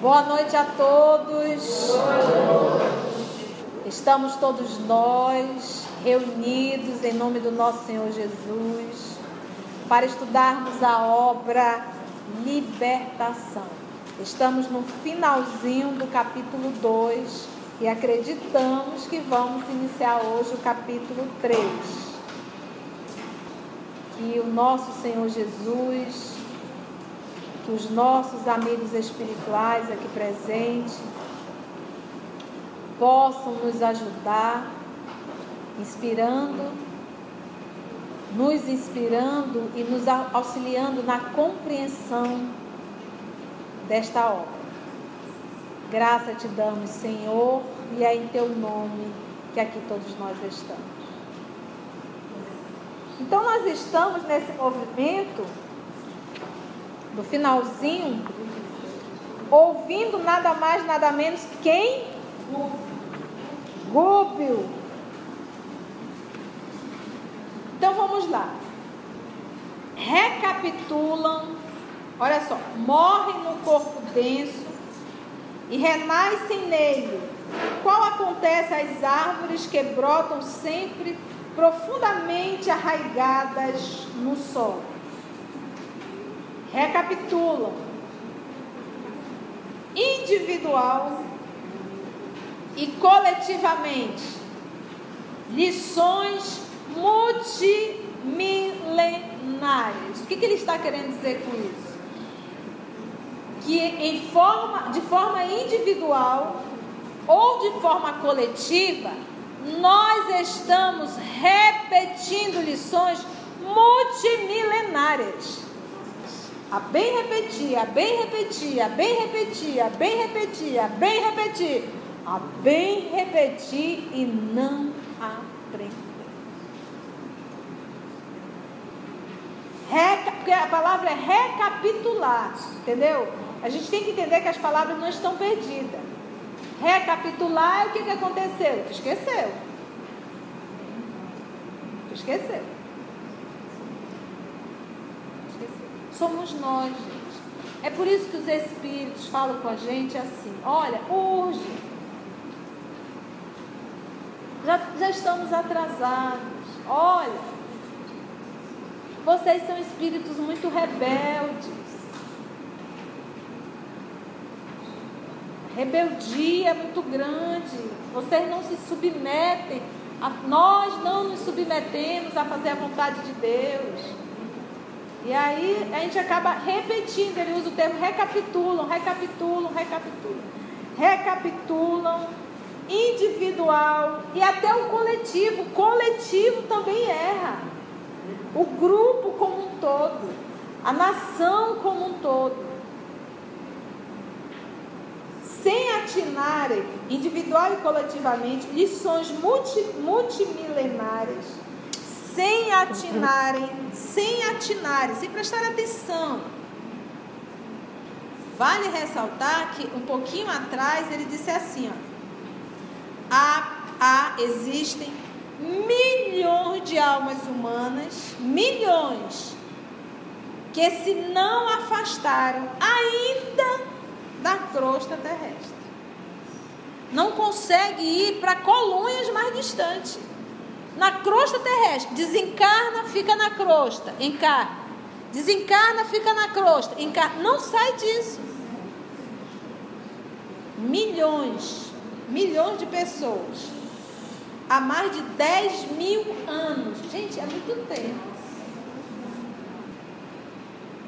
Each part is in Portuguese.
Boa noite a todos. Estamos todos nós reunidos em nome do nosso Senhor Jesus para estudarmos a obra Libertação. Estamos no finalzinho do capítulo 2 e acreditamos que vamos iniciar hoje o capítulo 3. Que o nosso Senhor Jesus, que os nossos amigos espirituais aqui presentes possam nos ajudar, nos inspirando e nos auxiliando na compreensão desta obra. Graça te damos, Senhor, e é em teu nome que aqui todos nós estamos. Então nós estamos nesse movimento do finalzinho, ouvindo nada mais, nada menos que quem? Rúbio. Então vamos lá. Recapitulam, olha só, morrem no corpo denso e renascem nele. Qual acontece às árvores que brotam sempre profundamente arraigadas no solo? Recapitulam. Individual e coletivamente. Lições multimilenares. O que ele está querendo dizer com isso? Que de forma individual ou de forma coletiva, nós estamos repetindo lições multimilenárias. A bem repetir, a bem repetir, a bem repetir, a bem repetir, a bem repetir, a bem repetir e não aprender. Porque a palavra é recapitular, entendeu? A gente tem que entender que as palavras não estão perdidas. Recapitular é o que aconteceu? Tu esqueceu. Tu esqueceu. Somos nós, gente. É por isso que os Espíritos falam com a gente assim: olha, urge. Já estamos atrasados. Olha, vocês são espíritos muito rebeldes. Rebeldia é muito grande. Vocês não se submetem. Nós não nos submetemos a fazer a vontade de Deus. E aí a gente acaba repetindo. Ele usa o termo recapitulam, recapitulam, recapitulam. Recapitulam, individual e até o coletivo. O coletivo também erra. O grupo como um todo. A nação como um todo. Sem atinarem, individual e coletivamente, lições multimilenares. Sem atinarem, sem prestar atenção. Vale ressaltar que um pouquinho atrás ele disse assim, ó, existem milhões de almas humanas, milhões, que se não afastaram ainda da crosta terrestre. Não consegue ir para colônias mais distantes. Na crosta terrestre, desencarna, fica na crosta, encarna. Desencarna, fica na crosta, encarna. Não sai disso. Milhões de pessoas. Há mais de 10.000 anos. Gente, é muito tempo.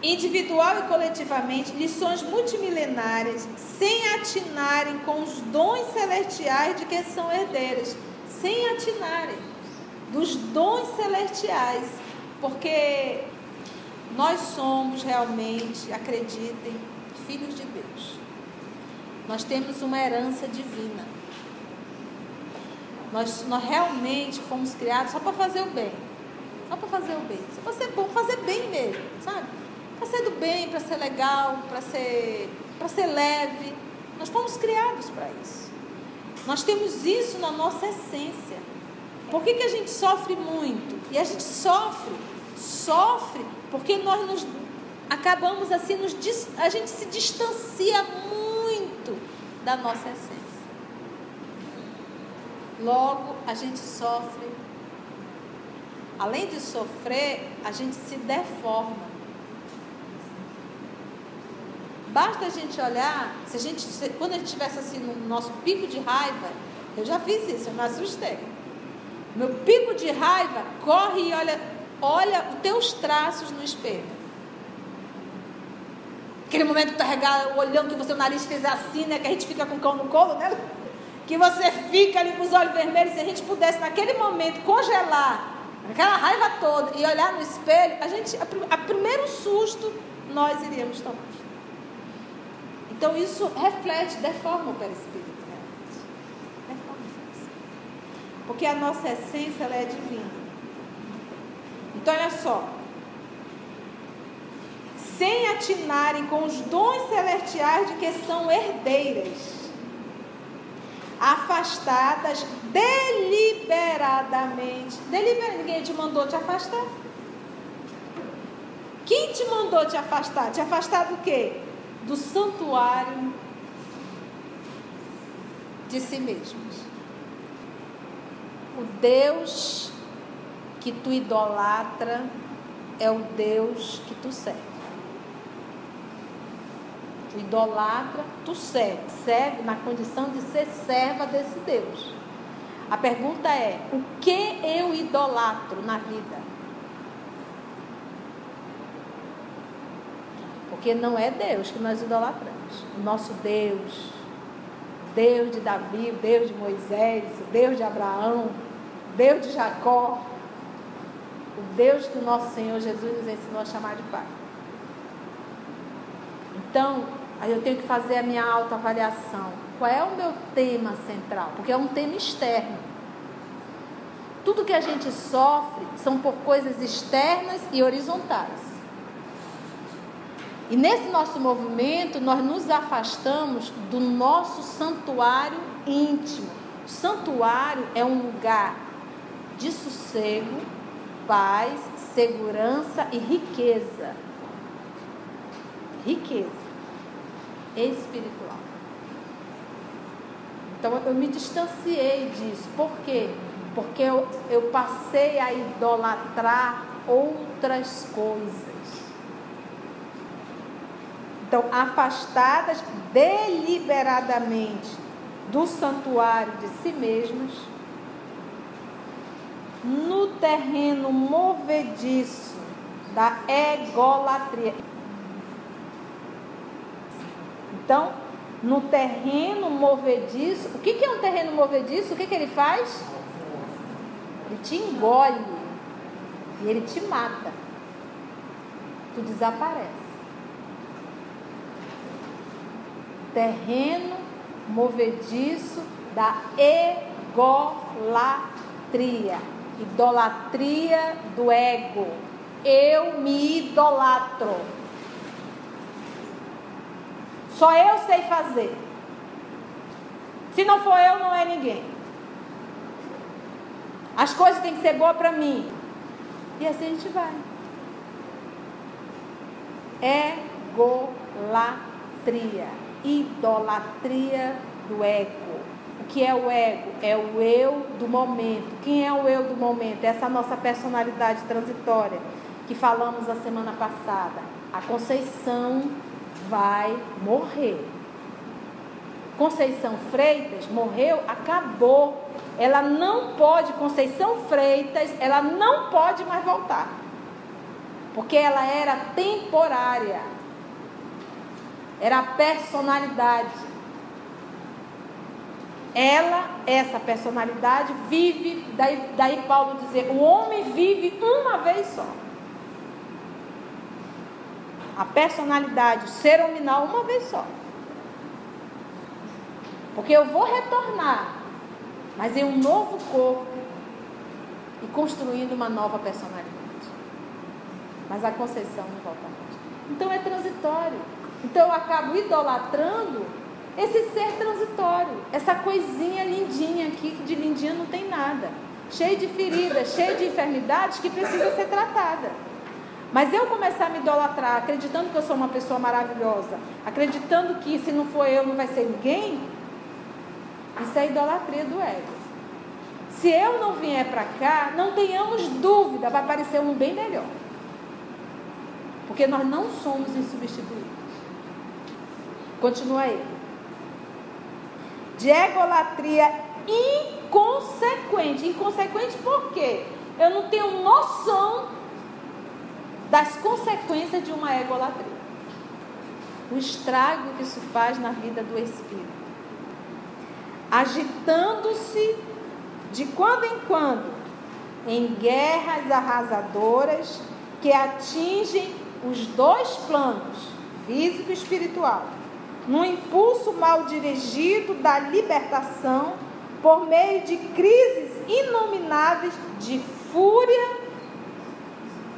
Individual e coletivamente, lições multimilenárias, sem atinarem com os dons celestiais de que são herdeiras. Sem atinarem dos dons celestiais, porque nós somos realmente, acreditem, filhos de Deus. Nós temos uma herança divina. Nós realmente fomos criados só para fazer o bem. Só para fazer o bem. Só para ser bom, fazer bem mesmo, sabe? Para ser do bem, para ser legal, para ser leve. Nós fomos criados para isso. Nós temos isso na nossa essência. Por que a gente sofre muito? E a gente sofre porque nós acabamos assim, a gente se distancia muito da nossa essência. Logo, a gente sofre. Além de sofrer, a gente se deforma. Basta a gente olhar, quando a gente estivesse assim no nosso pico de raiva, eu já fiz isso, eu me assustei. Meu pico de raiva, corre e olha os teus traços no espelho. Aquele momento que tu arregar o olhão, que o seu nariz fez assim, né? Que a gente fica com o cão no colo, né? Que você fica ali com os olhos vermelhos. Se a gente pudesse naquele momento congelar aquela raiva toda e olhar no espelho, a primeiro susto nós iríamos tomar. Então isso reflete, deforma o perispírito. Porque a nossa essência, ela é divina. Então olha só. Sem atinarem com os dons celestiais de que são herdeiras, afastadas deliberadamente. Ninguém te mandou te afastar. Quem te mandou te afastar? Te afastar do quê? Do santuário de si mesmos. O Deus que tu idolatra é o Deus que tu serve. Tu idolatra, tu serve na condição de ser serva desse Deus. A pergunta é, o que eu idolatro na vida? Porque não é Deus que nós idolatramos. O nosso Deus, Deus de Davi, o Deus de Moisés, o Deus de Abraão, o Deus de Jacó, o Deus que o nosso Senhor Jesus nos ensinou a chamar de Pai. Então, aí eu tenho que fazer a minha autoavaliação. Qual é o meu tema central? Porque é um tema externo. Tudo que a gente sofre são por coisas externas e horizontais. E nesse nosso movimento, nós nos afastamos do nosso santuário íntimo. O santuário é um lugar de sossego, paz, segurança e riqueza. Riqueza espiritual. Então eu me distanciei disso. Por quê? Porque eu passei a idolatrar outras coisas. Então, afastadas deliberadamente do santuário de si mesmas, no terreno movediço da egolatria. Então, no terreno movediço, o que é um terreno movediço? O que ele faz? Ele te engole e ele te mata. Tu desaparece. Terreno movediço da egolatria. Idolatria do ego. Eu me idolatro. Só eu sei fazer. Se não for eu, não é ninguém. As coisas têm que ser boas para mim. E assim a gente vai. Egolatria. Idolatria do ego. O que é o ego? É o eu do momento. Quem é o eu do momento? Essa nossa personalidade transitória que falamos a semana passada. A Conceição vai morrer. Conceição Freitas morreu, acabou. Ela não pode, Conceição Freitas, ela não pode mais voltar. Porque ela era temporária. Era a personalidade. Ela, essa personalidade, vive, daí Paulo dizer, o homem vive uma vez só. A personalidade, o ser hominal, uma vez só. Porque eu vou retornar, mas em um novo corpo e construindo uma nova personalidade. Mas a Conceição não volta mais. Então é transitório. Então eu acabo idolatrando esse ser transitório, essa coisinha lindinha aqui, que de lindinha não tem nada, cheio de feridas, cheio de enfermidades que precisa ser tratada. Mas eu começar a me idolatrar, acreditando que eu sou uma pessoa maravilhosa, acreditando que se não for eu não vai ser ninguém, Isso é a idolatria do ego. Se eu não vier para cá, não tenhamos dúvida, vai aparecer um bem melhor. Porque nós não somos insubstituíveis. Continua aí. De egolatria inconsequente. Inconsequente por quê? Eu não tenho noção das consequências de uma egolatria. O estrago que isso faz na vida do espírito. Agitando-se de quando em quando em guerras arrasadoras que atingem os dois planos, físico e espiritual, no impulso mal dirigido da libertação por meio de crises inomináveis de fúria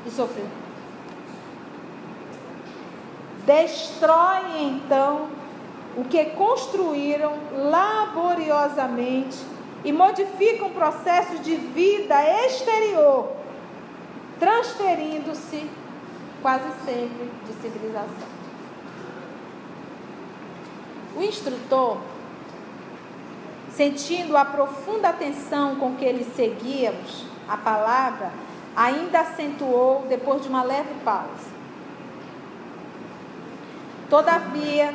e sofrimento. Destroem então o que construíram laboriosamente e modificam processos de vida exterior, transferindo-se quase sempre de civilização. O instrutor, sentindo a profunda atenção com que lhe seguíamos a palavra, ainda acentuou depois de uma leve pausa. Todavia,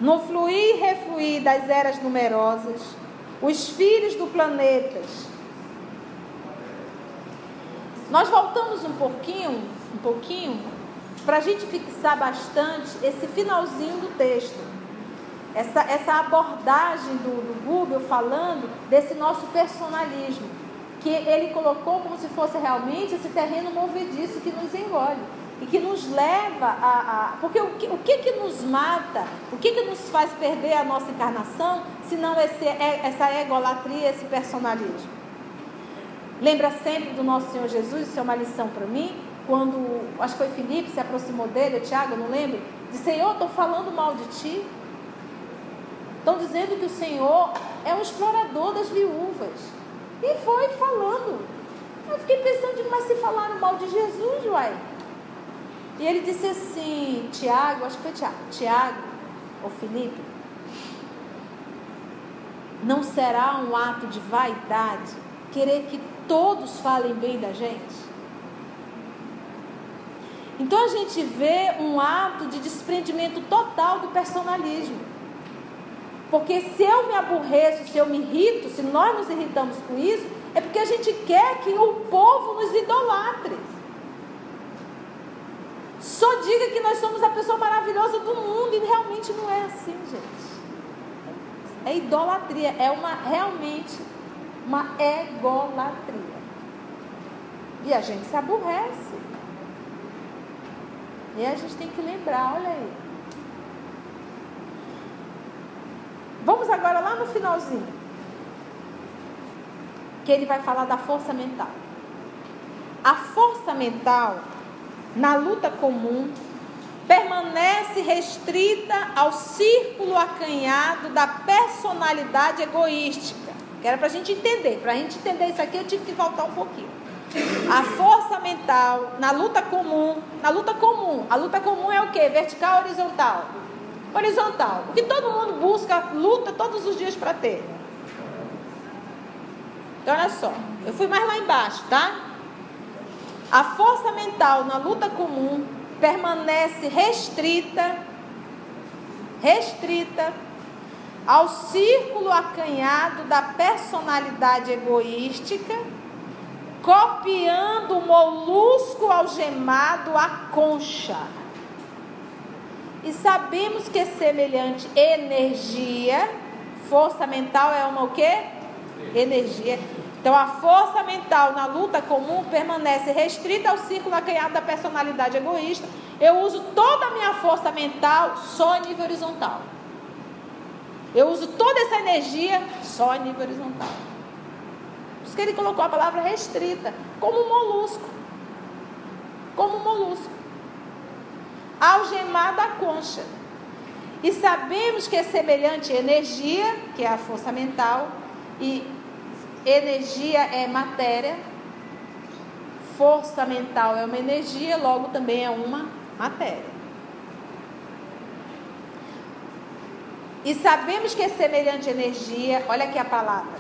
no fluir e refluir das eras numerosas, os filhos do planeta. Nós voltamos um pouquinho, para a gente fixar bastante esse finalzinho do texto. Essa abordagem do Google falando desse nosso personalismo, que ele colocou como se fosse realmente esse terreno movediço que nos engole. E que nos leva porque o que nos mata, o que nos faz perder a nossa encarnação, se não essa egolatria, esse personalismo? Lembra sempre do nosso Senhor Jesus, isso é uma lição para mim, quando, acho que foi Filipe, se aproximou dele, Tiago, eu não lembro, disse: Senhor, estão falando mal de ti, estão dizendo que o Senhor é um explorador das viúvas, e foi falando. Eu fiquei pensando, mas se falaram mal de Jesus, uai. E ele disse assim, Tiago, acho que foi Tiago ou Filipe, não será um ato de vaidade querer que todos falem bem da gente? Então a gente vê um ato de desprendimento total do personalismo. Porque se eu me aborreço, se eu me irrito, se nós nos irritamos com isso, é porque a gente quer que o povo nos idolatre. Só diga que nós somos a pessoa maravilhosa do mundo, e realmente não é assim, gente. É idolatria, realmente uma egolatria. E a gente se aborrece. E a gente tem que lembrar, olha aí. Vamos agora lá no finalzinho, que ele vai falar da força mental. A força mental, na luta comum, permanece restrita ao círculo acanhado da personalidade egoística. Que era para a gente entender. Para a gente entender isso aqui, eu tive que voltar um pouquinho. A força mental, na luta comum, a luta comum é o quê? Vertical ou horizontal? Horizontal. O que todo mundo busca, luta todos os dias para ter. Então, olha só. Eu fui mais lá embaixo, tá? A força mental na luta comum permanece restrita ao círculo acanhado da personalidade egoística, copiando o molusco algemado à concha. E sabemos que semelhante energia, força mental é uma o quê? Energia. Então, a força mental na luta comum permanece restrita ao círculo acanhado da personalidade egoísta. Eu uso toda a minha força mental só em nível horizontal. Eu uso toda essa energia só em nível horizontal. Por isso que ele colocou a palavra restrita, como um molusco. Como um molusco. Algemada à concha. E sabemos que é semelhante à energia, que é a força mental, e energia é matéria, força mental é uma energia, logo também é uma matéria. E sabemos que é semelhante energia, olha aqui a palavra,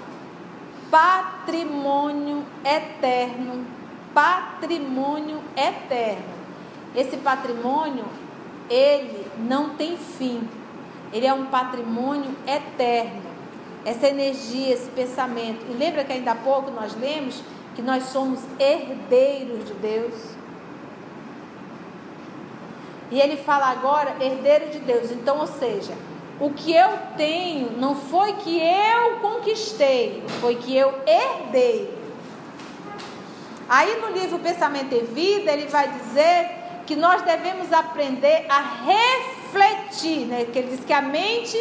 patrimônio eterno, patrimônio eterno. Esse patrimônio, ele não tem fim, ele é um patrimônio eterno. Essa energia, esse pensamento. E lembra que ainda há pouco nós lemos que nós somos herdeiros de Deus? E ele fala agora, herdeiro de Deus. Então, ou seja, o que eu tenho não foi que eu conquistei, foi que eu herdei. Aí no livro Pensamento e Vida, ele vai dizer que nós devemos aprender a refletir, né? Que ele diz que a mente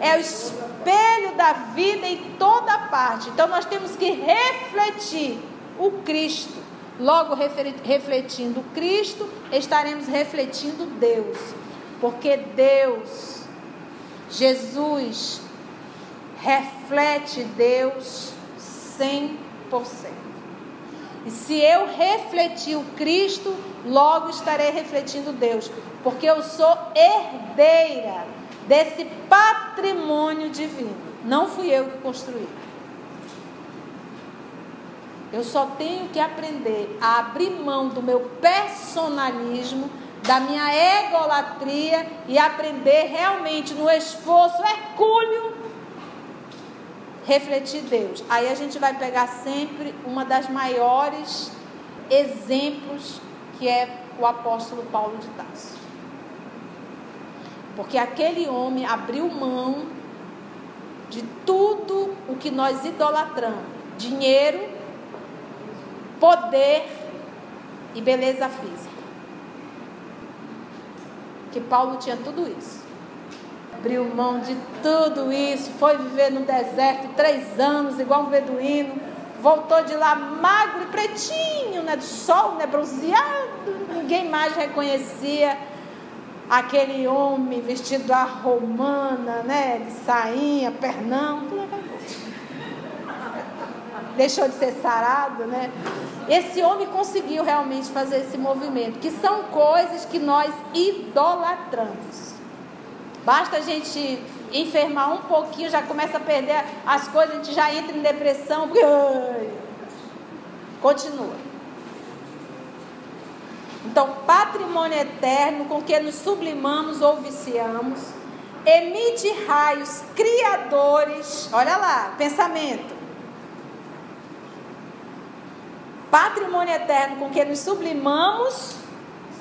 é o espelho da vida em toda parte. Então nós temos que refletir o Cristo. Logo, refletindo o Cristo, estaremos refletindo Deus. Porque Deus, Jesus, reflete Deus 100%. E se eu refletir o Cristo, logo estarei refletindo Deus. Porque eu sou herdeira desse patrimônio divino. Não fui eu que construí. Eu só tenho que aprender a abrir mão do meu personalismo, da minha egolatria e aprender realmente no esforço hercúleo refletir Deus. Aí a gente vai pegar sempre uma das maiores exemplos, que é o apóstolo Paulo de Tarso. Porque aquele homem abriu mão de tudo o que nós idolatramos: dinheiro, poder e beleza física. Que Paulo tinha tudo isso. Abriu mão de tudo isso, foi viver no deserto 3 anos, igual um beduíno. Voltou de lá magro e pretinho, né, do sol, né, bronzeado. Ninguém mais reconhecia aquele homem vestido à romana, né, de sainha, pernão, tudo acabou. Deixou de ser sarado, né? Esse homem conseguiu realmente fazer esse movimento, que são coisas que nós idolatramos. Basta a gente enfermar um pouquinho, já começa a perder as coisas, a gente já entra em depressão. Continua. Então, patrimônio eterno com que nos sublimamos ou viciamos, emite raios criadores. Olha lá, pensamento. Patrimônio eterno com que nos sublimamos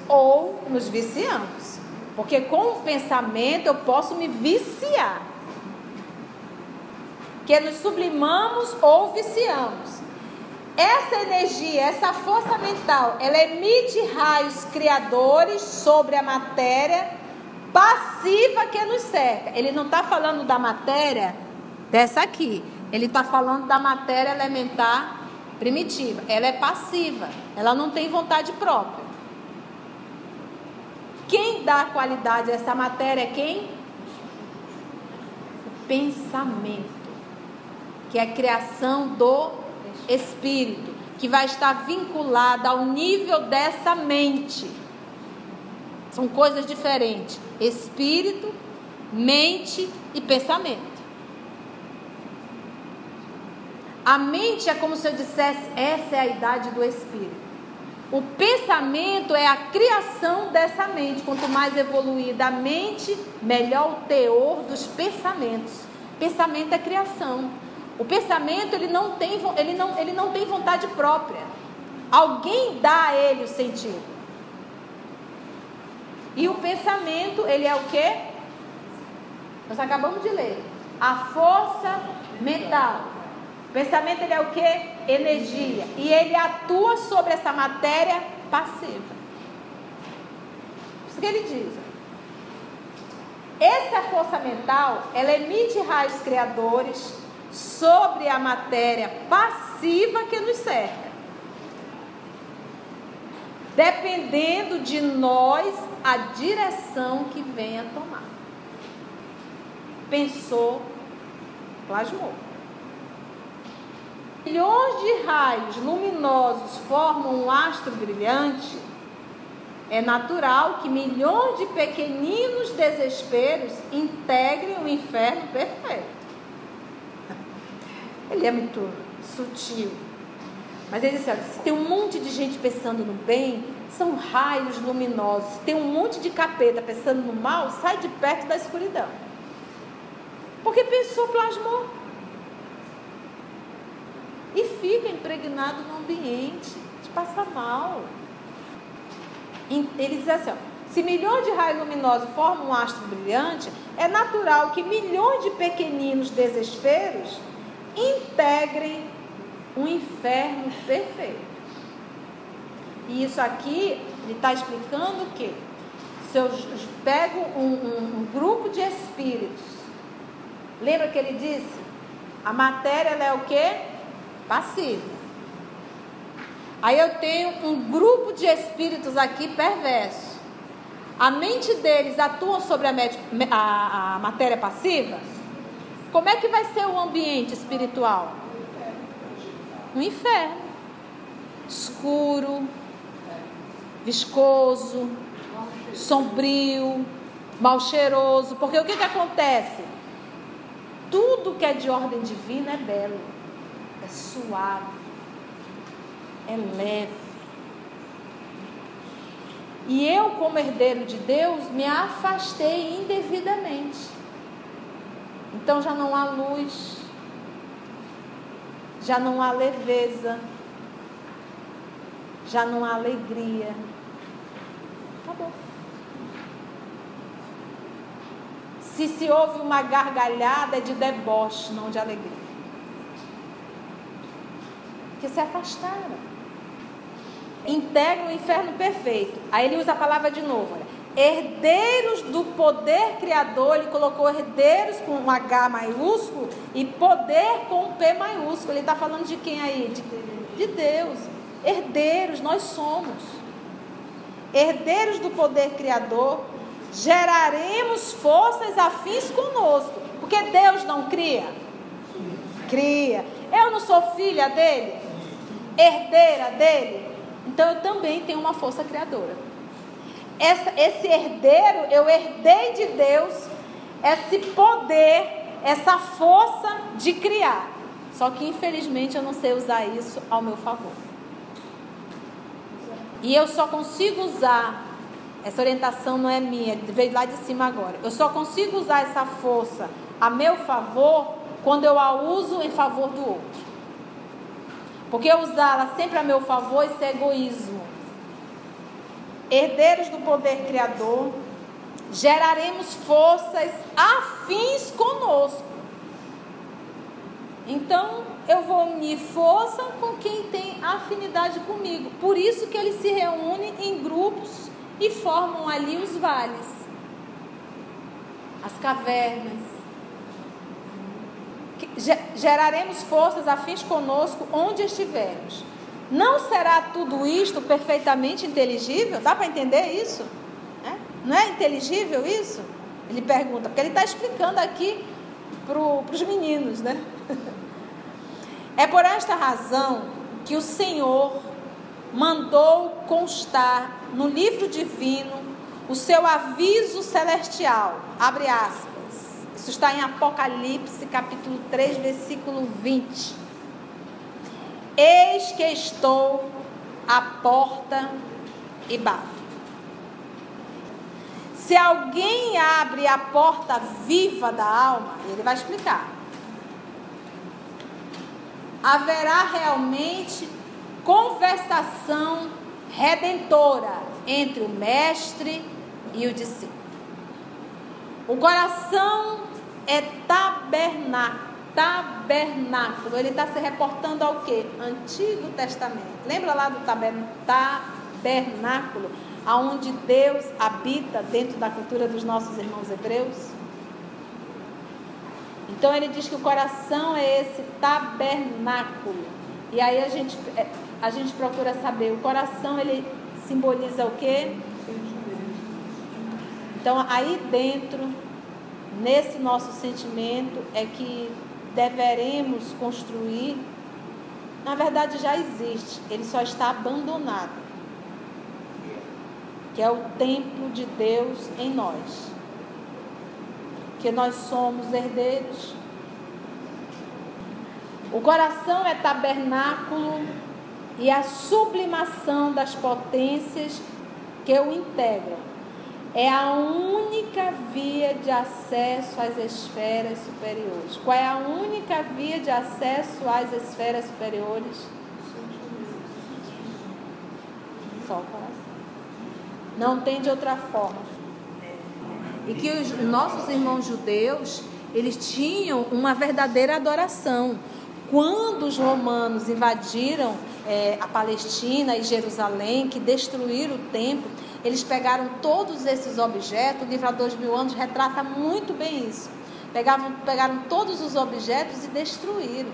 ou nos viciamos. Porque com o pensamento eu posso me viciar. Que nos sublimamos ou viciamos. Essa energia, essa força mental, ela emite raios criadores sobre a matéria passiva que nos cerca. Ele não está falando da matéria dessa aqui. Ele está falando da matéria elementar primitiva. Ela é passiva. Ela não tem vontade própria. Quem dá qualidade a essa matéria é quem? O pensamento, que é a criação do espírito, que vai estar vinculada ao nível dessa mente. São coisas diferentes: espírito, mente e pensamento. A mente é como se eu dissesse, essa é a idade do espírito. O pensamento é a criação dessa mente. Quanto mais evoluída a mente, melhor o teor dos pensamentos. Pensamento é criação. O pensamento ele não tem vontade própria. Alguém dá a ele o sentido. E o pensamento, ele é o quê? Nós acabamos de ler. A força mental. O pensamento, ele é o quê? Energia. E ele atua sobre essa matéria passiva. Isso que ele diz. Essa força mental, ela emite raios criadores sobre a matéria passiva que nos cerca. Dependendo de nós, a direção que venha tomar. Pensou, plasmou. Milhões de raios luminosos formam um astro brilhante. É natural que milhões de pequeninos desesperos integrem o inferno perfeito. Ele é muito sutil. Mas ele disse, olha, se tem um monte de gente pensando no bem, são raios luminosos. Se tem um monte de capeta pensando no mal, sai de perto da escuridão. Porque pensou, plasmou. E fica impregnado no ambiente, te passa mal. Ele diz assim, ó, se milhões de raios luminosos formam um astro brilhante, é natural que milhões de pequeninos desesperos integrem um inferno perfeito. E isso aqui, ele está explicando o quê? Se eu pego um grupo de espíritos, lembra que ele disse? A matéria, ela é o quê? Passiva. Aí eu tenho um grupo de espíritos aqui perversos. A mente deles atua sobre a matéria passiva? Como é que vai ser o ambiente espiritual? Um inferno. Escuro, viscoso, sombrio, mal cheiroso. Porque o que acontece? Tudo que é de ordem divina é belo, é suave, é leve. E eu, como herdeiro de Deus, me afastei indevidamente. Então já não há luz, já não há leveza, já não há alegria. Acabou. Se houve uma gargalhada, é de deboche, não de alegria. Porque se afastaram. Integram o inferno perfeito. Aí ele usa a palavra de novo, olha. Herdeiros do poder criador. Ele colocou herdeiros com um H maiúsculo e poder com um P maiúsculo. Ele está falando de quem aí? De Deus. Herdeiros, nós somos herdeiros do poder criador. Geraremos forças afins conosco. Porque Deus não cria? Cria. Eu não sou filha dele? Herdeira dele? Então eu também tenho uma força criadora. Esse herdeiro, eu herdei de Deus esse poder, essa força de criar. Só que infelizmente eu não sei usar isso ao meu favor. E eu só consigo usar, essa orientação não é minha, veio lá de cima agora. Eu só consigo usar essa força a meu favor quando eu a uso em favor do outro. Porque usá-la sempre a meu favor, isso é egoísmo. Herdeiros do poder criador, geraremos forças afins conosco. Então, eu vou unir força com quem tem afinidade comigo. Por isso que eles se reúnem em grupos e formam ali os vales, as cavernas. Geraremos forças afins conosco onde estivermos. Não será tudo isto perfeitamente inteligível? Dá para entender isso? Não é inteligível isso? Ele pergunta, porque ele está explicando aqui para os meninos, né? É por esta razão que o Senhor mandou constar no livro divino o seu aviso celestial. Abre aspas. Isso está em Apocalipse, capítulo 3, versículo 20. Eis que estou à porta e bato. Se alguém abre a porta viva da alma, ele vai explicar. Haverá realmente conversação redentora entre o mestre e o discípulo. O coração é tabernáculo. Ele está se reportando ao quê? Antigo Testamento. Lembra lá do tabernáculo, aonde Deus habita dentro da cultura dos nossos irmãos hebreus? Então ele diz que o coração é esse tabernáculo. E aí a gente procura saber, o coração ele simboliza o quê? Então aí dentro, nesse nosso sentimento é que deveremos construir. Na verdade já existe, ele só está abandonado. que é o templo de Deus em nós, que nós somos herdeiros. O coração é tabernáculo e a sublimação das potências que o integram. É a única via de acesso às esferas superiores. Qual é a única via de acesso às esferas superiores? Só o coração. Não tem de outra forma. E que os nossos irmãos judeus, eles tinham uma verdadeira adoração. Quando os romanos invadiram a Palestina e Jerusalém, que destruíram o templo, eles pegaram todos esses objetos. O livro Há 2000 anos retrata muito bem isso. Pegaram todos os objetos e destruíram.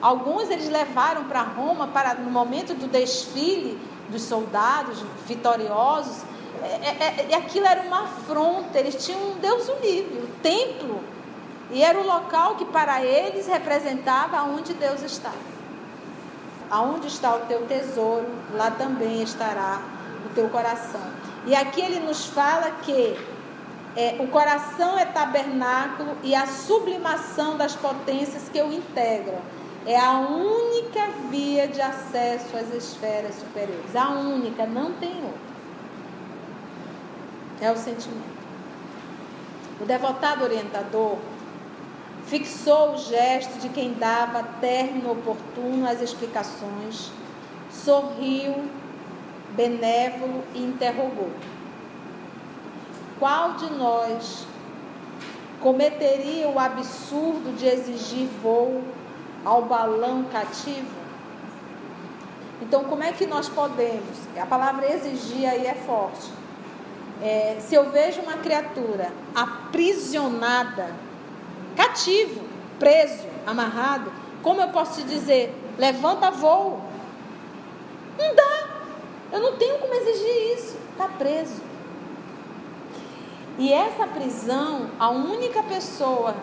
Alguns eles levaram para Roma, no momento do desfile dos soldados vitoriosos. E aquilo era uma afronta. Eles tinham um Deus livre, o templo. E era o local que para eles representava aonde Deus está. Aonde está o teu tesouro, lá também estará o teu coração. E aqui ele nos fala que o coração é tabernáculo e a sublimação das potências que o integram. É a única via de acesso às esferas superiores. A única, não tem outra. É o sentimento. O devotado orientador fixou o gesto de quem dava término oportuno às explicações, sorriu, benévolo, e interrogou: qual de nós cometeria o absurdo de exigir voo ao balão cativo? Então, como é que nós podemos? A palavra exigir aí é forte. Se eu vejo uma criatura aprisionada, cativo, preso, amarrado, como eu posso te dizer, levanta voo? Não dá. Eu não tenho como exigir isso. Está preso. E essa prisão, a única pessoa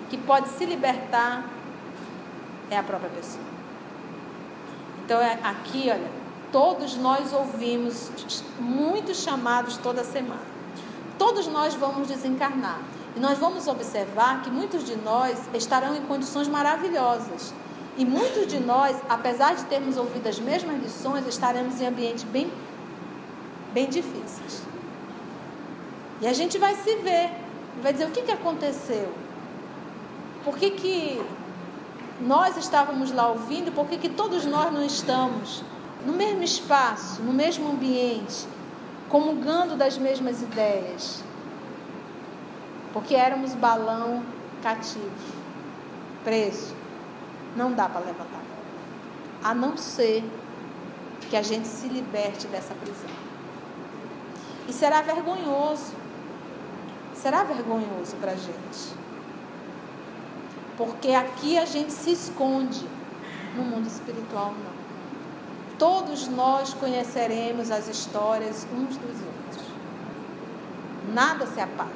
que pode se libertar é a própria pessoa. Então, aqui, olha, todos nós ouvimos muitos chamados toda semana. Todos nós vamos desencarnar. E nós vamos observar que muitos de nós estarão em condições maravilhosas. E muitos de nós, apesar de termos ouvido as mesmas lições, estaremos em ambientes bem difíceis. E a gente vai se ver, vai dizer: o que aconteceu? Por que nós estávamos lá ouvindo? Por que todos nós não estamos no mesmo espaço, no mesmo ambiente, comungando das mesmas ideias? Porque éramos balão cativo, preso. Não dá para levantar, a não ser que a gente se liberte dessa prisão. E será vergonhoso para a gente, porque aqui a gente se esconde, no mundo espiritual não. Todos nós conheceremos as histórias uns dos outros, nada se apaga.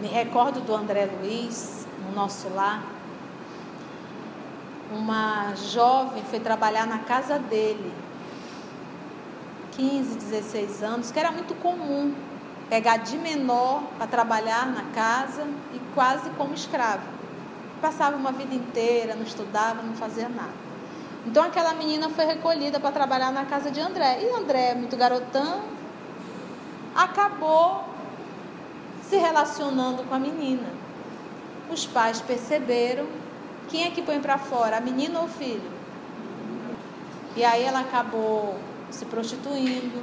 Me recordo do André Luiz, no nosso lar. Uma jovem foi trabalhar na casa dele, 15, 16 anos, que era muito comum pegar de menor para trabalhar na casa e quase como escravo. Passava uma vida inteira, não estudava, não fazia nada. Então aquela menina foi recolhida para trabalhar na casa de André. E André, muito garotão, acabou se relacionando com a menina. Os pais perceberam. Quem é que põe para fora, a menina ou o filho? E aí ela acabou se prostituindo,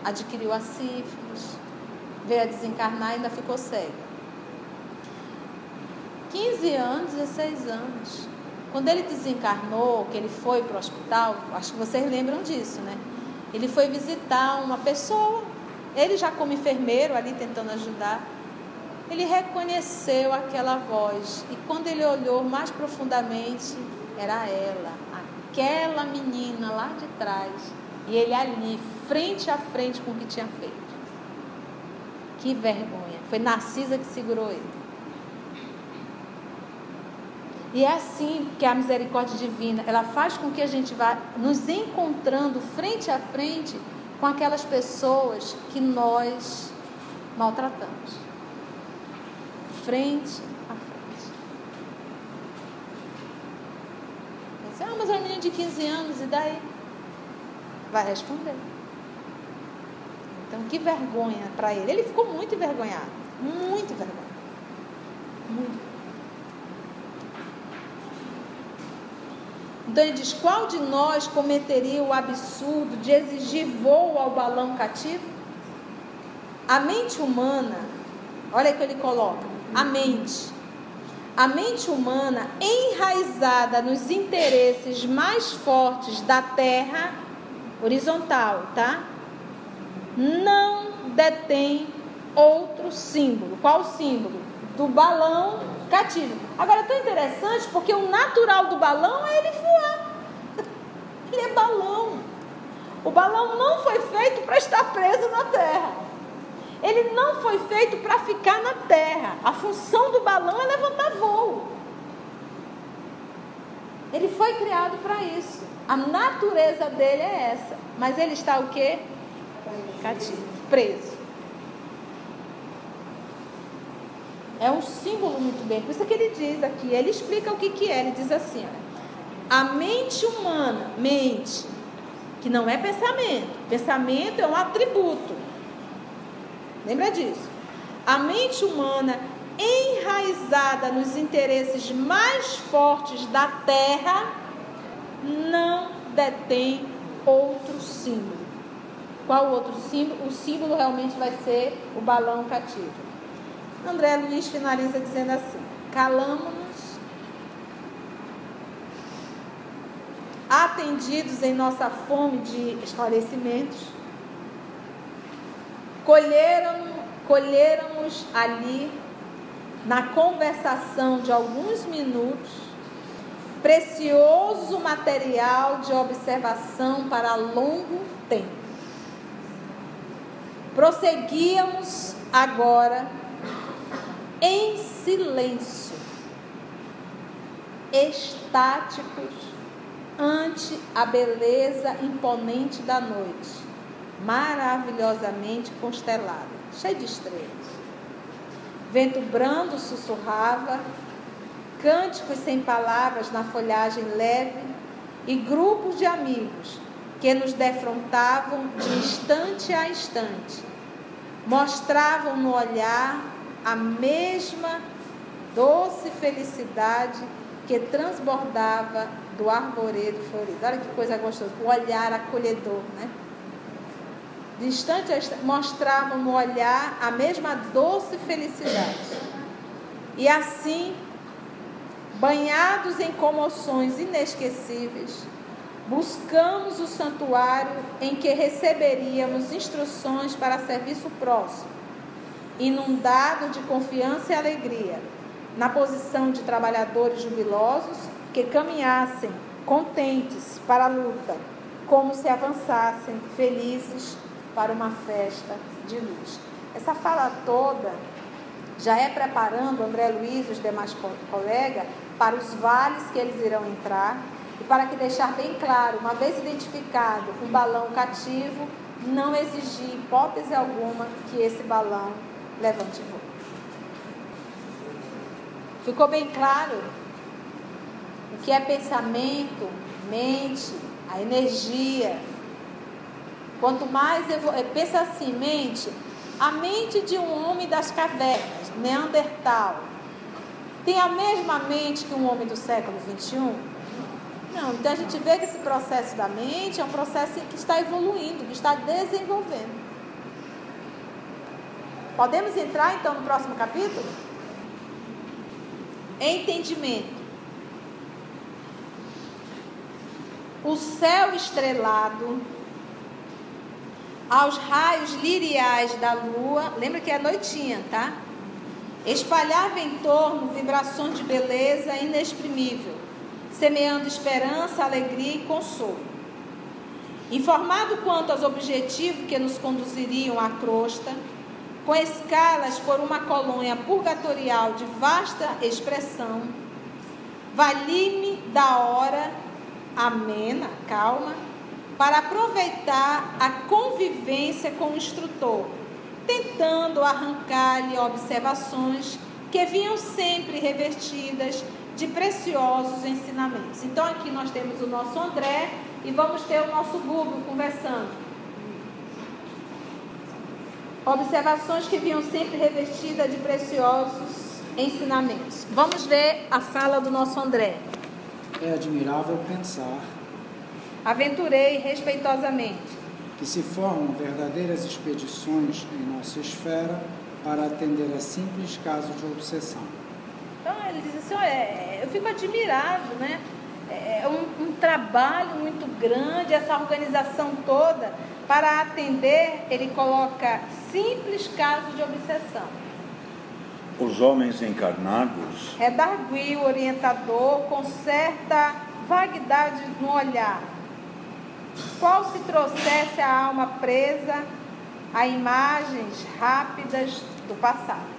adquiriu a sífilis, veio a desencarnar e ainda ficou cega. 15 anos, 16 anos. Quando ele desencarnou, que ele foi para o hospital, acho que vocês lembram disso, né? Ele foi visitar uma pessoa, ele já como enfermeiro ali tentando ajudar, ele reconheceu aquela voz. E quando ele olhou mais profundamente, era ela, aquela menina lá de trás. E ele ali, frente a frente com o que tinha feito. Que vergonha. Foi Narcisa que segurou ele. E é assim que a misericórdia divina, ela faz com que a gente vá nos encontrando frente a frente com aquelas pessoas que nós maltratamos. Frente a frente. Mas é uma menina de 15 anos, e daí? Vai responder. Então, que vergonha para ele. Ele ficou muito envergonhado. Muito envergonhado. Muito. Então, ele diz: qual de nós cometeria o absurdo de exigir voo ao balão cativo? A mente humana, olha o que ele coloca, a mente humana enraizada nos interesses mais fortes da terra, horizontal, tá? Não detém outro símbolo. Qual o símbolo? Do balão cativo. Agora, é tão interessante porque o natural do balão é ele voar. Ele é balão. O balão não foi feito para estar preso na terra. Ele não foi feito para ficar na terra. A função do balão é levantar voo. Ele foi criado para isso. A natureza dele é essa. Mas ele está o quê? Cativo, preso. É um símbolo muito bem. Por isso que ele diz aqui, ele explica o que é. Ele diz assim, olha, a mente humana, mente, que não é pensamento. Pensamento é um atributo. Lembra disso? A mente humana enraizada nos interesses mais fortes da terra não detém outro símbolo. Qual outro símbolo? O símbolo realmente vai ser o balão cativo. André Luiz finaliza dizendo assim: calamo-nos, atendidos em nossa fome de esclarecimentos, colhéramos ali, na conversação de alguns minutos, precioso material de observação para longo tempo. Prosseguíamos agora em silêncio, estáticos ante a beleza imponente da noite, maravilhosamente constelada, cheia de estrelas. Vento brando sussurrava, cânticos sem palavras na folhagem leve, e grupos de amigos que nos defrontavam de instante a instante, mostravam no olhar a mesma doce felicidade que transbordava do arvoredo florido. Olha que coisa gostosa, o olhar acolhedor, né? De instante a instante, mostravam no olhar a mesma doce felicidade. E assim, banhados em comoções inesquecíveis, buscamos o santuário em que receberíamos instruções para serviço próximo, inundado de confiança e alegria, na posição de trabalhadores jubilosos que caminhassem contentes para a luta, como se avançassem felizes para uma festa de luz. Essa fala toda já é preparando André Luiz e os demais colegas para os vales que eles irão entrar, e para que deixar bem claro, uma vez identificado um balão cativo, não exigir hipótese alguma que esse balão levante voo. Ficou bem claro o que é pensamento, mente, a energia. Quanto mais pensa assim, mente, a mente de um homem das cavernas, Neandertal, tem a mesma mente que um homem do século XXI? Não, então a gente vê que esse processo da mente é um processo que está evoluindo, que está desenvolvendo. Podemos entrar então no próximo capítulo? Entendimento. O céu estrelado, aos raios liriais da lua, lembra que é noitinha, tá? Espalhava em torno vibrações de beleza inexprimível, semeando esperança, alegria e consolo. Informado quanto aos objetivos que nos conduziriam à crosta, com escalas por uma colônia purgatorial de vasta expressão, vali-me da hora amena, calma, para aproveitar a convivência com o instrutor, tentando arrancar-lhe observações que vinham sempre revestidas de preciosos ensinamentos. Então aqui nós temos o nosso André e vamos ter o nosso Google conversando. Observações que vinham sempre revestidas de preciosos ensinamentos. Vamos ver a fala do nosso André. É admirável pensar, aventurei respeitosamente, que se formam verdadeiras expedições em nossa esfera para atender a simples casos de obsessão. Então ele diz assim, olha, eu fico admirado, né? É um trabalho muito grande, essa organização toda, para atender, ele coloca simples casos de obsessão. Os homens encarnados, redargui o orientador com certa vaguidade no olhar, qual se trouxesse a alma presa a imagens rápidas do passado.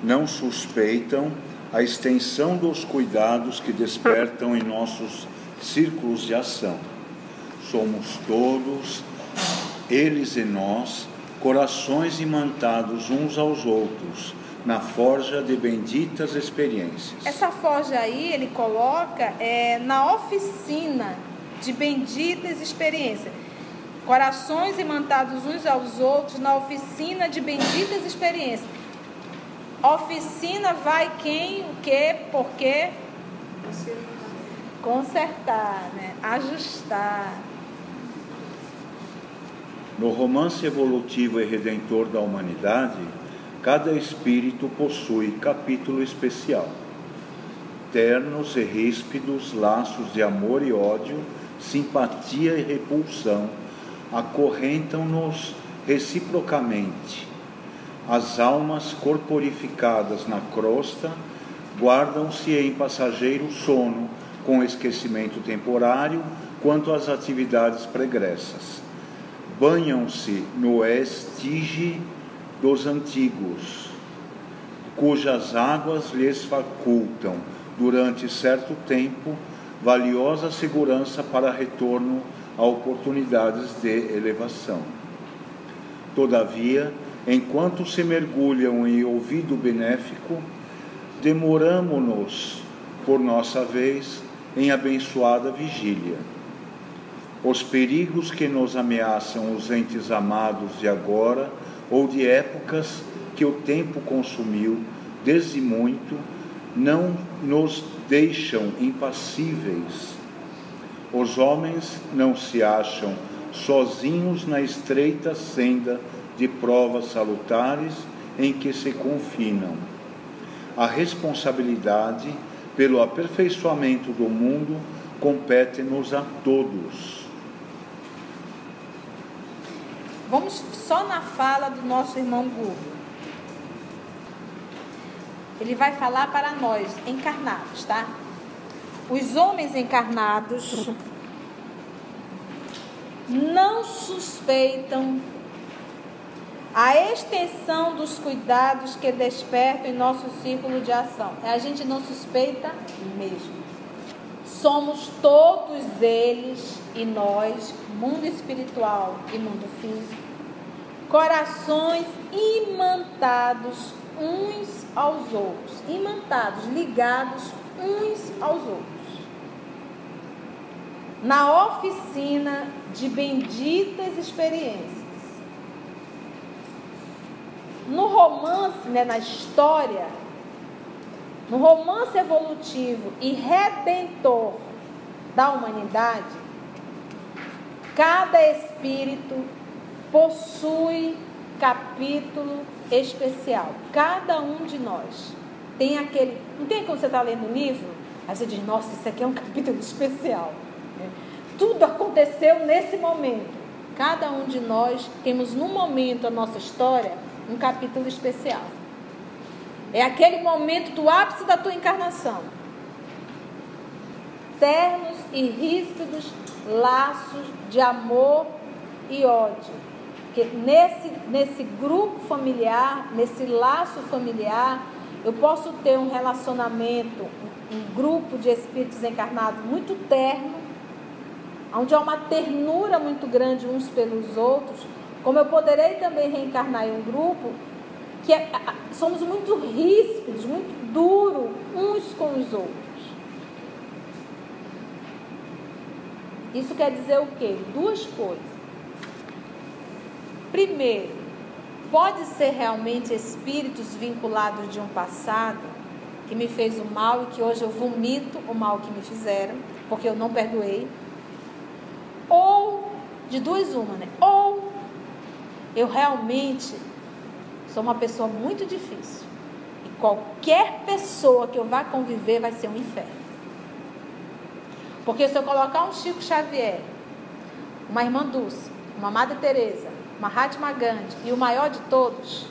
não suspeitam a extensão dos cuidados que despertam em nossos círculos de ação. Somos todos, eles e nós, corações imantados uns aos outros, na forja de benditas experiências. Essa forja aí, ele coloca na oficina de benditas experiências. Corações imantados uns aos outros na oficina de benditas experiências. Oficina vai quem, o que, por quê? Consertar, né? Ajustar. No romance evolutivo e redentor da humanidade, cada espírito possui capítulo especial. Ternos e ríspidos laços de amor e ódio, simpatia e repulsão acorrentam-nos reciprocamente. As almas corporificadas na crosta guardam-se em passageiro sono, com esquecimento temporário quanto às atividades pregressas. Banham-se no estige dos antigos, cujas águas lhes facultam, durante certo tempo, valiosa segurança para retorno a oportunidades de elevação. Todavia, enquanto se mergulham em ouvido benéfico, demoramo-nos, por nossa vez, em abençoada vigília. Os perigos que nos ameaçam os entes amados de agora ou de épocas que o tempo consumiu desde muito, não nos deixam impassíveis. Os homens não se acham sozinhos na estreita senda de provas salutares em que se confinam. A responsabilidade pelo aperfeiçoamento do mundo compete-nos a todos. Vamos só na fala do nosso irmão Google. Ele vai falar para nós, encarnados, tá? Os homens encarnados não suspeitam a extensão dos cuidados que despertam em nosso círculo de ação. A gente não suspeita mesmo. Somos todos eles e nós, mundo espiritual e mundo físico, corações imantados uns aos outros, imantados, ligados uns aos outros, na oficina de benditas experiências. No romance, né, na história, no romance evolutivo e redentor da humanidade, cada espírito possui capítulo especial. Cada um de nós tem aquele... Não tem quando você está lendo um livro, aí você diz, nossa, isso aqui é um capítulo especial. Tudo aconteceu nesse momento. Cada um de nós temos no momento da nossa história um capítulo especial. É aquele momento do ápice da tua encarnação. Ternos e ríspidos laços de amor e ódio. Que nesse grupo familiar, nesse laço familiar, eu posso ter um relacionamento, um grupo de espíritos encarnados muito terno, onde há uma ternura muito grande uns pelos outros, como eu poderei também reencarnar em um grupo que somos muito ríspidos, muito duros uns com os outros. Isso quer dizer o quê? Duas coisas. Primeiro, pode ser realmente espíritos vinculados de um passado que me fez o mal e que hoje eu vomito o mal que me fizeram, porque eu não perdoei. Ou, de duas uma, né? Ou eu realmente sou uma pessoa muito difícil e qualquer pessoa que eu vá conviver vai ser um inferno. Porque se eu colocar um Chico Xavier, uma Irmã Dulce, uma Madre Teresa, uma Mahatma Gandhi e o maior de todos,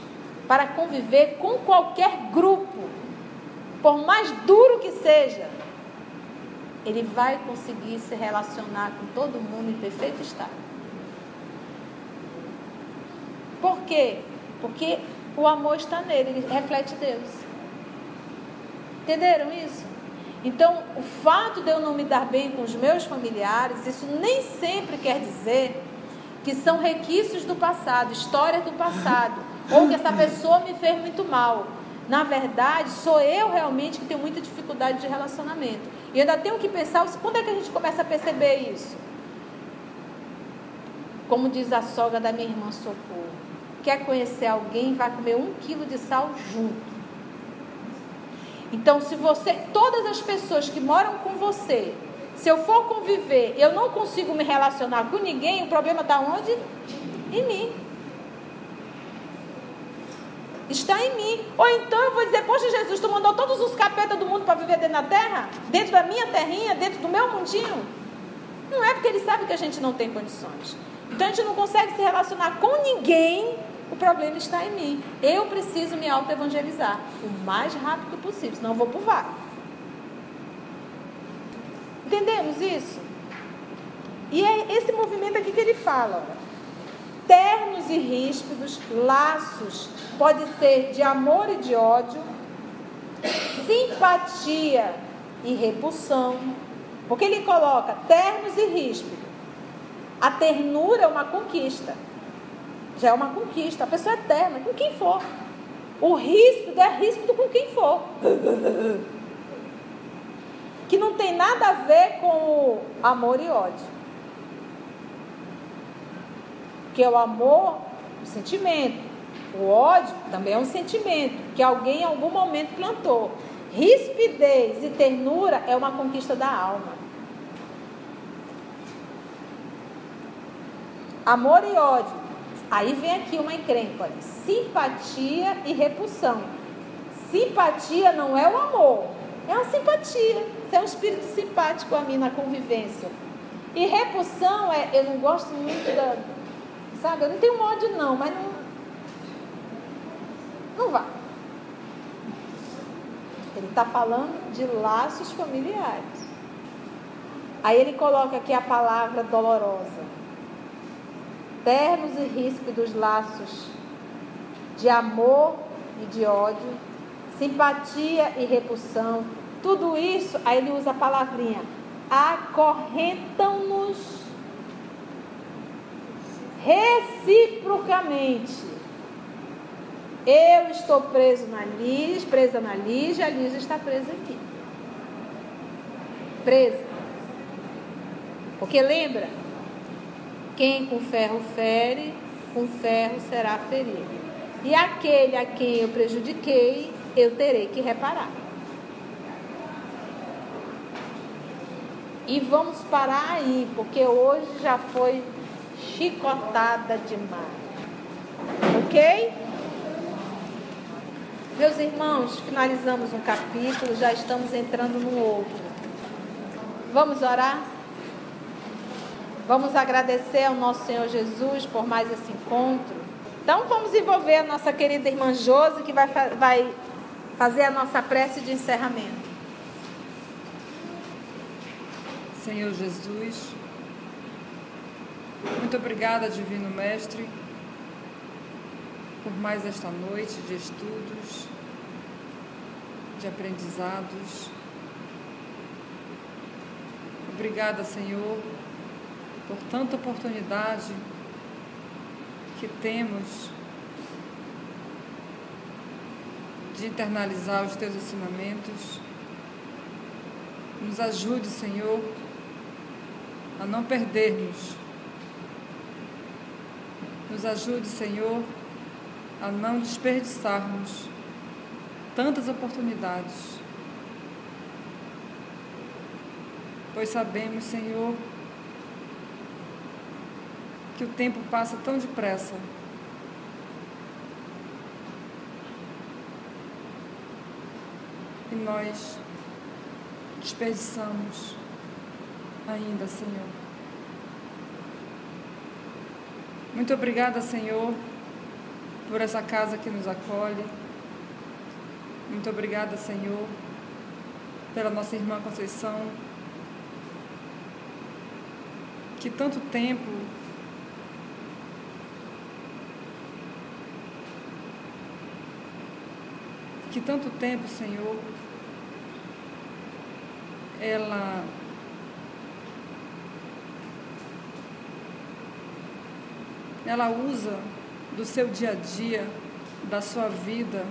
para conviver com qualquer grupo, por mais duro que seja, ele vai conseguir se relacionar com todo mundo em perfeito estado. Por quê? Porque o amor está nele, ele reflete Deus. Entenderam isso? Então, o fato de eu não me dar bem com os meus familiares, isso nem sempre quer dizer que são requisitos do passado, histórias do passado, ou que essa pessoa me fez muito mal. Na verdade, sou eu realmente que tenho muita dificuldade de relacionamento. E eu ainda tenho que pensar, quando é que a gente começa a perceber isso? Como diz a sogra da minha irmã Socorro, quer conhecer alguém, vai comer 1 quilo de sal junto. Então, se todas as pessoas que moram com você, se eu for conviver, eu não consigo me relacionar com ninguém, o problema está onde? Em mim. Está em mim. Ou então eu vou dizer, poxa Jesus, tu mandou todos os capetas do mundo para viver dentro da terra? Dentro da minha terrinha, dentro do meu mundinho? Não é porque ele sabe que a gente não tem condições. Então a gente não consegue se relacionar com ninguém. O problema está em mim. Eu preciso me auto-evangelizar o mais rápido possível, senão eu vou pro vácuo. Entendemos isso? E é esse movimento aqui que ele fala. Ó. Ternos e ríspidos, laços, pode ser de amor e de ódio, simpatia e repulsão. Porque ele coloca ternos e ríspidos. A ternura é uma conquista. Já é uma conquista. A pessoa é terna, com quem for. O ríspido é ríspido com quem for. Que não tem nada a ver com o amor e ódio. Porque o amor, o sentimento. O ódio também é um sentimento que alguém em algum momento plantou. Rispidez e ternura é uma conquista da alma. Amor e ódio. Aí vem aqui uma encrenca, olha. Simpatia e repulsão. Simpatia não é o amor, é uma simpatia. Você é um espírito simpático a mim na convivência. E repulsão é, eu não gosto muito da... Sabe, eu não tenho ódio não, mas não vai. Ele está falando de laços familiares. Aí ele coloca aqui a palavra dolorosa. Ternos e ríspidos laços de amor e de ódio, simpatia e repulsão, tudo isso, aí ele usa a palavrinha, acorrentam-nos reciprocamente. Eu estou presa na Lígia, a Lígia está presa aqui. Presa. Porque lembra? Quem com ferro fere, com ferro será ferido. E aquele a quem eu prejudiquei, eu terei que reparar. E vamos parar aí, porque hoje já foi chicotada demais. Ok? Meus irmãos, finalizamos um capítulo, já estamos entrando no outro. Vamos orar? Vamos agradecer ao nosso Senhor Jesus por mais esse encontro. Então vamos envolver a nossa querida irmã Josi, que vai fazer a nossa prece de encerramento. Senhor Jesus, muito obrigada, Divino Mestre, por mais esta noite de estudos, de aprendizados. Obrigada, Senhor, por tanta oportunidade que temos de internalizar os Teus ensinamentos. Nos ajude, Senhor, a não perdermos. Nos ajude, Senhor, a não desperdiçarmos tantas oportunidades, pois sabemos, Senhor, que o tempo passa tão depressa. E nós desperdiçamos ainda, Senhor. Muito obrigada, Senhor, por essa casa que nos acolhe. Muito obrigada, Senhor, pela nossa irmã Conceição, que tanto tempo Senhor, ela usa do seu dia a dia, da sua vida,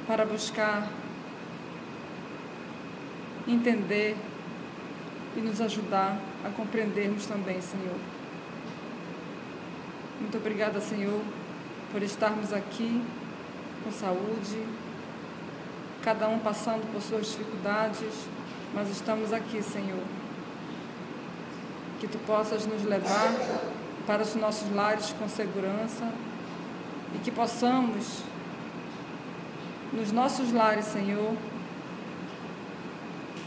para buscar entender e nos ajudar a compreendermos também, Senhor. Muito obrigada, Senhor, por estarmos aqui com saúde, cada um passando por suas dificuldades, mas estamos aqui, Senhor. Que Tu possas nos levar para os nossos lares com segurança e que possamos, nos nossos lares, Senhor,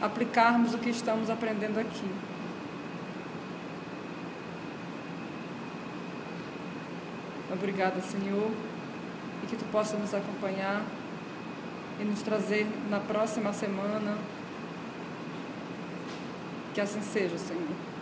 aplicarmos o que estamos aprendendo aqui. Obrigada, Senhor, e que Tu possa nos acompanhar e nos trazer na próxima semana. Que assim seja, Senhor.